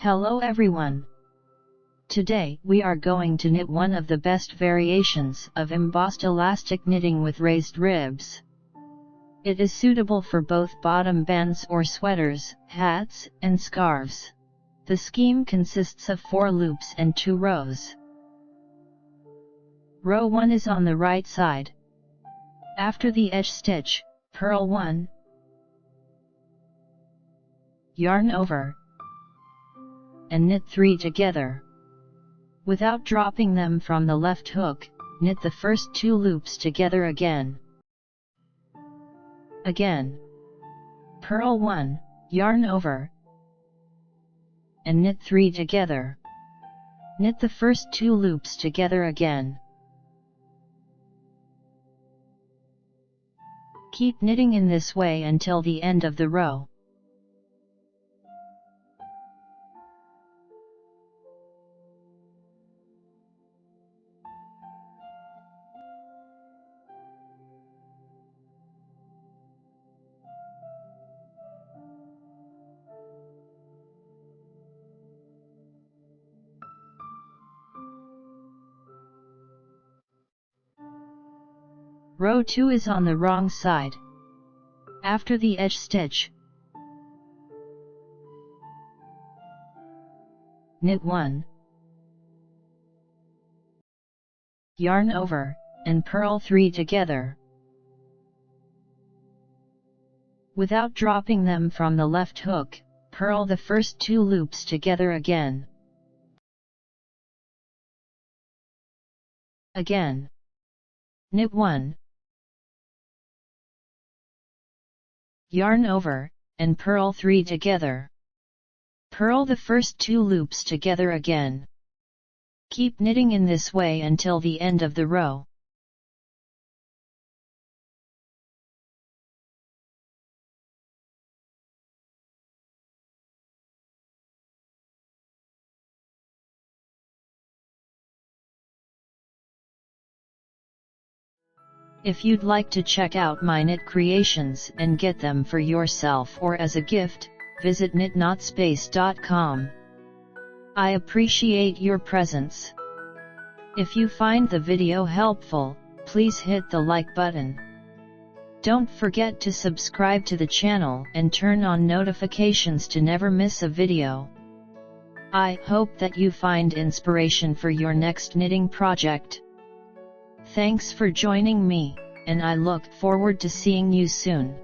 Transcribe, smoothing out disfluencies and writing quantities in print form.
Hello everyone! Today we are going to knit one of the best variations of embossed elastic knitting with raised ribs. It is suitable for both bottom bands or sweaters, hats, and scarves. The scheme consists of 4 loops and 2 rows. Row 1 is on the right side. After the edge stitch, purl 1, yarn over, and knit 3 together. Without dropping them from the left hook, knit the first 2 loops together again. Again. Purl 1, yarn over, and knit 3 together. Knit the first 2 loops together again. Keep knitting in this way until the end of the row. Row 2 is on the wrong side. After the edge stitch, knit 1, yarn over, and purl 3 together. Without dropping them from the left hook, purl the first 2 loops together again. Again. Knit 1, yarn over, and purl 3 together. Purl the first 2 loops together again. Keep knitting in this way until the end of the row. If you'd like to check out my knit creations and get them for yourself or as a gift, visit knitnotspace.com. I appreciate your presence. If you find the video helpful, please hit the like button. Don't forget to subscribe to the channel and turn on notifications to never miss a video. I hope that you find inspiration for your next knitting project. Thanks for joining me, and I look forward to seeing you soon.